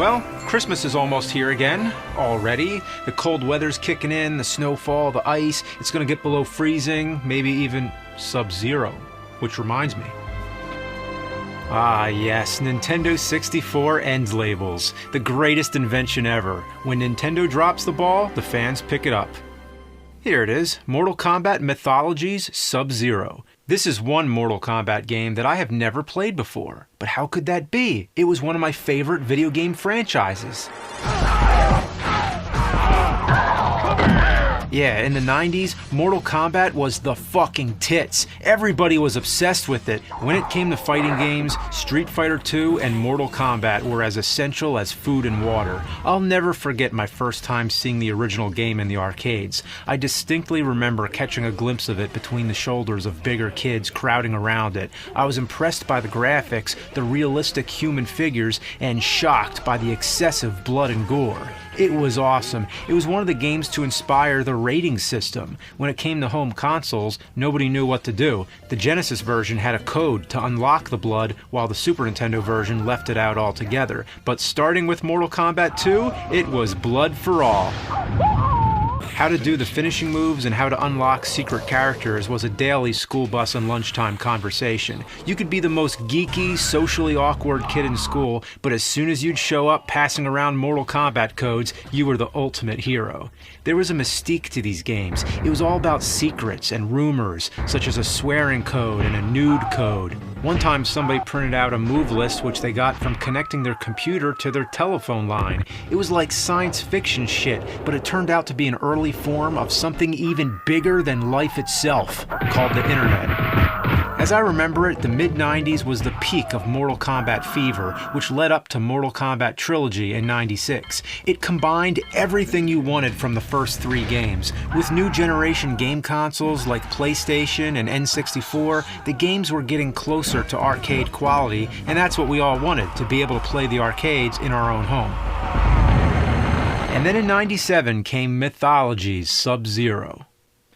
Well, Christmas is almost here again, already. The cold weather's kicking in, the snowfall, the ice. It's gonna get below freezing, maybe even Sub-Zero. Which reminds me. Ah yes, Nintendo 64 end labels. The greatest invention ever. When Nintendo drops the ball, the fans pick it up. Here it is, Mortal Kombat Mythologies Sub-Zero. This is one Mortal Kombat game that I have never played before. But how could that be? It was one of my favorite video game franchises. Yeah, in the 90s, Mortal Kombat was the fucking tits. Everybody was obsessed with it. When it came to fighting games, Street Fighter II and Mortal Kombat were as essential as food and water. I'll never forget my first time seeing the original game in the arcades. I distinctly remember catching a glimpse of it between the shoulders of bigger kids crowding around it. I was impressed by the graphics, the realistic human figures, and shocked by the excessive blood and gore. It was awesome. It was one of the games to inspire the rating system. When it came to home consoles, nobody knew what to do. The Genesis version had a code to unlock the blood, while the Super Nintendo version left it out altogether. But starting with Mortal Kombat 2, it was blood for all. How to do the finishing moves and how to unlock secret characters was a daily school bus and lunchtime conversation. You could be the most geeky, socially awkward kid in school, but as soon as you'd show up passing around Mortal Kombat codes, you were the ultimate hero. There was a mystique to these games. It was all about secrets and rumors, such as a swearing code and a nude code. One time somebody printed out a move list which they got from connecting their computer to their telephone line. It was like science fiction shit, but it turned out to be an early form of something even bigger than life itself, called the internet. As I remember it, the mid-90s was the peak of Mortal Kombat fever, which led up to Mortal Kombat Trilogy in '96. It combined everything you wanted from the first three games. With new generation game consoles like PlayStation and N64, the games were getting closer to arcade quality, and that's what we all wanted, to be able to play the arcades in our own home. And then in '97 came Mythologies Sub-Zero.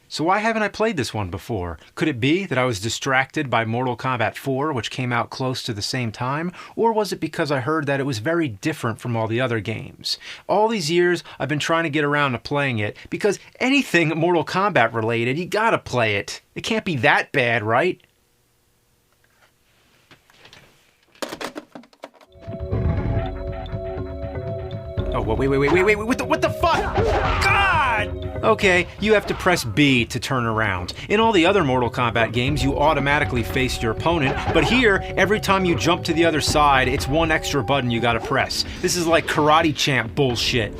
So why haven't I played this one before? Could it be that I was distracted by Mortal Kombat 4, which came out close to the same time? Or was it because I heard that it was very different from all the other games? All these years, I've been trying to get around to playing it, because anything Mortal Kombat related, you gotta play it. It can't be that bad, right? Oh, wait, what the fuck? God! Okay, you have to press B to turn around. In all the other Mortal Kombat games, you automatically face your opponent, but here, every time you jump to the other side, it's one extra button you gotta press. This is like Karate Champ bullshit.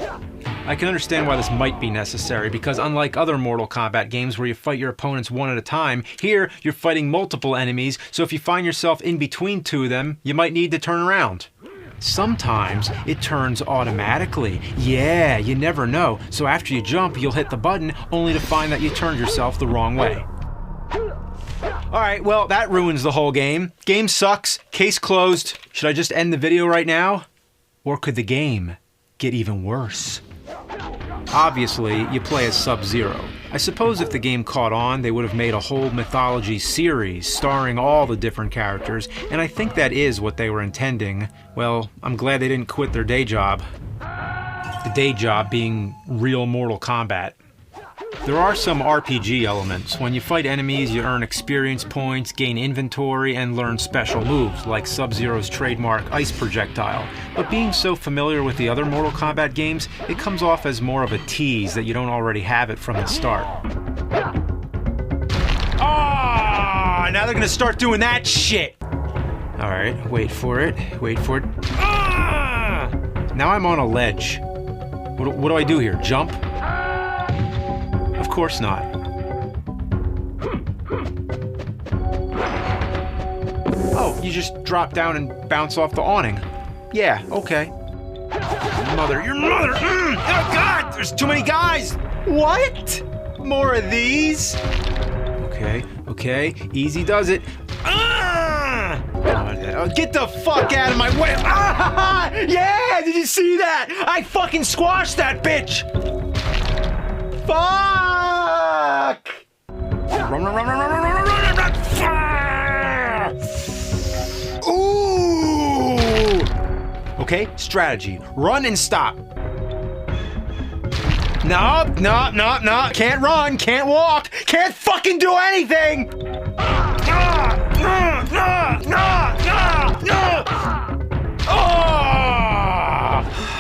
I can understand why this might be necessary, because unlike other Mortal Kombat games where you fight your opponents one at a time, here you're fighting multiple enemies, so if you find yourself in between two of them, you might need to turn around. Sometimes it turns automatically. Yeah, you never know. So after you jump, you'll hit the button only to find that you turned yourself the wrong way. Alright, well, that ruins the whole game. Game sucks. Case closed. Should I just end the video right now? Or could the game get even worse? Obviously, you play as Sub-Zero. I suppose if the game caught on, they would have made a whole mythology series starring all the different characters, and I think that is what they were intending. Well, I'm glad they didn't quit their day job. The day job being real Mortal Kombat. There are some RPG elements. When you fight enemies, you earn experience points, gain inventory, and learn special moves, like Sub-Zero's trademark ice projectile. But being so familiar with the other Mortal Kombat games, it comes off as more of a tease that you don't already have it from the start. Ah! Now they're gonna start doing that shit! Alright, wait for it. Ah! Now I'm on a ledge. What do I do here? Jump? Of course not. Oh, you just drop down and bounce off the awning. Yeah, okay. Your mother! Oh God! There's too many guys! What? More of these? Okay, easy does it. Ah! Oh, get the fuck out of my way! Ah! Yeah! Did you see that? I fucking squashed that bitch! Fuck! Run! Ooh! okay? Strategy. Run and stop. No. Can't run, can't walk, can't fucking do anything!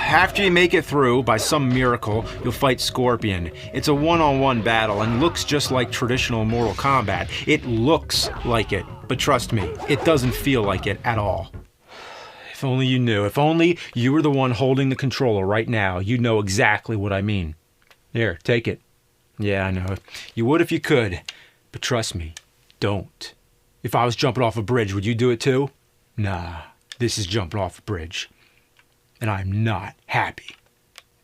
After you make it through, by some miracle, you'll fight Scorpion. It's a one-on-one battle and looks just like traditional Mortal Kombat. It looks like it, but trust me, it doesn't feel like it at all. If only you knew. If only you were the one holding the controller right now, you'd know exactly what I mean. Here, take it. Yeah, I know. You would if you could, but trust me, don't. If I was jumping off a bridge, would you do it too? Nah, this is jumping off a bridge. And I'm not happy.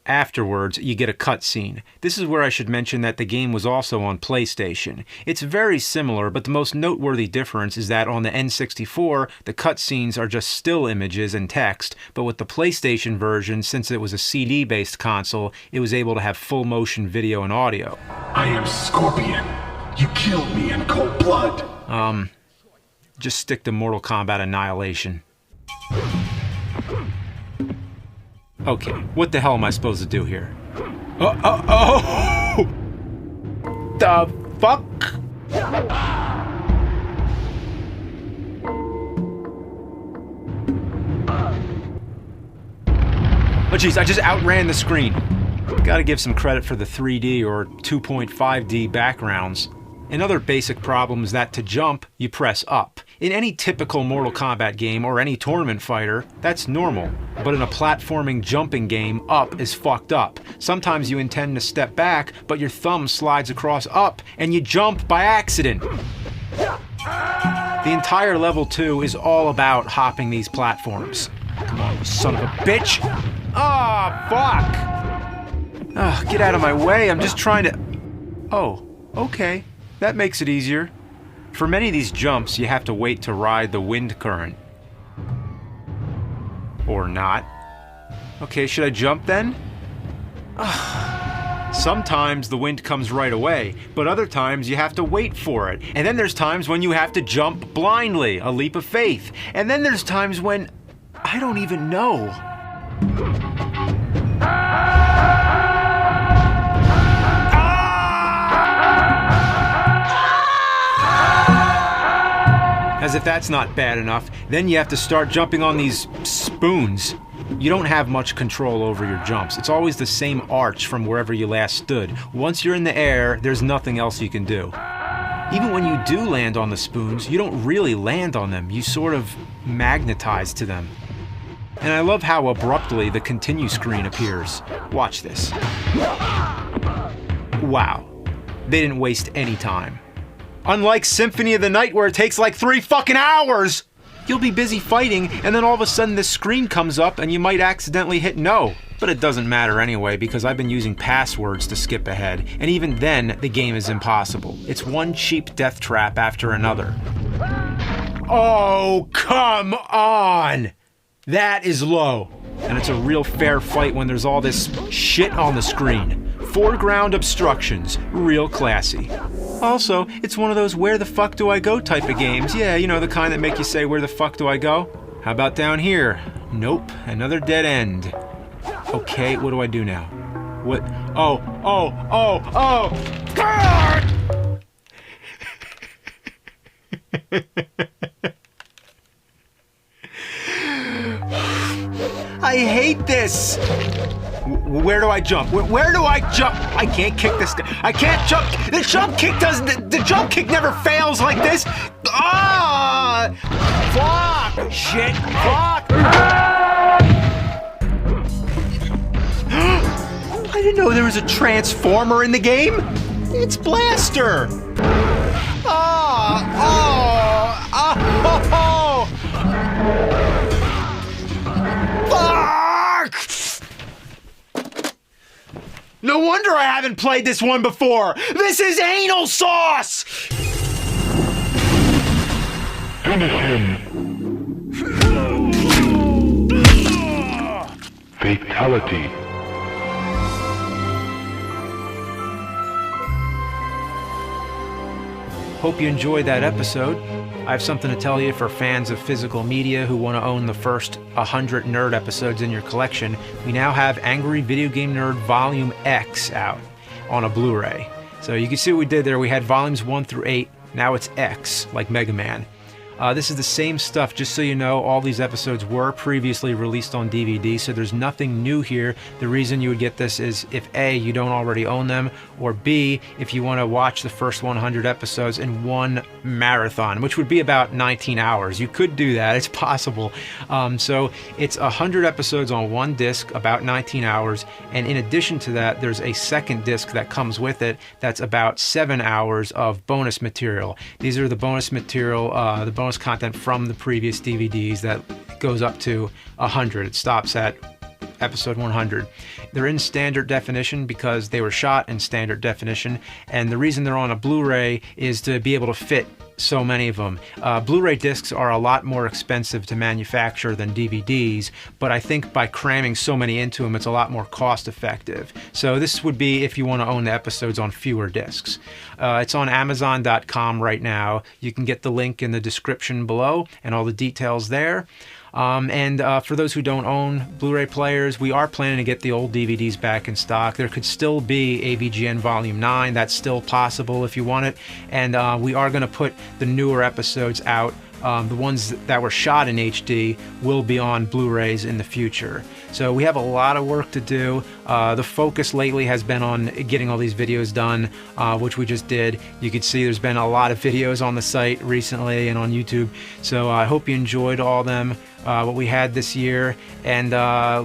Afterwards, you get a cutscene. This is where I should mention that the game was also on PlayStation. It's very similar, but the most noteworthy difference is that on the N64, the cutscenes are just still images and text, but with the PlayStation version, since it was a CD-based console, it was able to have full-motion video and audio. I am Scorpion. You killed me in cold blood. Just stick to Mortal Kombat Annihilation. Okay, what the hell am I supposed to do here? Oh! The fuck? Oh jeez, I just outran the screen. Gotta give some credit for the 3D or 2.5D backgrounds. Another basic problem is that to jump, you press up. In any typical Mortal Kombat game or any tournament fighter, that's normal. But in a platforming jumping game, up is fucked up. Sometimes you intend to step back, but your thumb slides across up, and you jump by accident. The entire level 2 is all about hopping these platforms. Come on, you son of a bitch! Ah, fuck! Ah, get out of my way, I'm just trying to... Oh, okay. That makes it easier. For many of these jumps, you have to wait to ride the wind current. Or not. Okay, should I jump then? Sometimes the wind comes right away, but other times you have to wait for it. And then there's times when you have to jump blindly, a leap of faith. And then there's times when I don't even know. As if that's not bad enough, then you have to start jumping on these spoons. You don't have much control over your jumps. It's always the same arch from wherever you last stood. Once you're in the air, there's nothing else you can do. Even when you do land on the spoons, you don't really land on them. You sort of magnetize to them. And I love how abruptly the continue screen appears. Watch this. Wow. They didn't waste any time. Unlike Symphony of the Night where it takes like 3 fucking hours! You'll be busy fighting and then all of a sudden this screen comes up and you might accidentally hit no. But it doesn't matter anyway because I've been using passwords to skip ahead, and even then the game is impossible. It's one cheap death trap after another. Oh, come on! That is low. And it's a real fair fight when there's all this shit on the screen. Foreground obstructions, real classy. Also, it's one of those where the fuck do I go type of games. Yeah, you know, the kind that make you say where the fuck do I go? How about down here? Nope, another dead end. Okay, what do I do now? What? Oh! God! I hate this! Where do I jump? Where do I jump? I can't kick this guy. I can't jump. The jump kick doesn't. The jump kick never fails like this. Ah! Fuck! Shit! Fuck! I didn't know there was a transformer in the game. It's Blaster. Fuck! No wonder I haven't played this one before! This is anal sauce! Finish him. Fatality. Hope you enjoyed that episode. I have something to tell you for fans of physical media who want to own the first 100 nerd episodes in your collection. We now have Angry Video Game Nerd Volume X out on a Blu-ray. So you can see what we did there. We had volumes 1 through 8. Now it's X, like Mega Man. This is the same stuff, just so you know. All these episodes were previously released on DVD, so there's nothing new here. The reason you would get this is if A, you don't already own them, or B, if you want to watch the first 100 episodes in one marathon, which would be about 19 hours. You could do that, it's possible. So it's 100 episodes on one disc, about 19 hours, and in addition to that, there's a second disc that comes with it that's about 7 hours of bonus material. These are the bonus material, the bonus content from the previous DVDs that goes up to 100. It stops at episode 100. They're in standard definition because they were shot in standard definition, and the reason they're on a Blu-ray is to be able to fit so many of them. Blu-ray discs are a lot more expensive to manufacture than DVDs, but I think by cramming so many into them, it's a lot more cost effective. So this would be if you want to own the episodes on fewer discs. It's on Amazon.com right now. You can get the link in the description below and all the details there. For those who don't own Blu-ray players, we are planning to get the old DVDs back in stock. There could still be AVGN Volume 9. That's still possible if you want it. And we are going to put the newer episodes out. The ones that were shot in HD will be on Blu-rays in the future. So we have a lot of work to do. The focus lately has been on getting all these videos done, which we just did. You can see there's been a lot of videos on the site recently and on YouTube. So I hope you enjoyed all them, what we had this year. And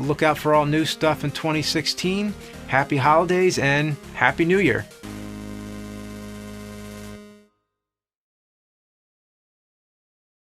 look out for all new stuff in 2016. Happy holidays and Happy New Year.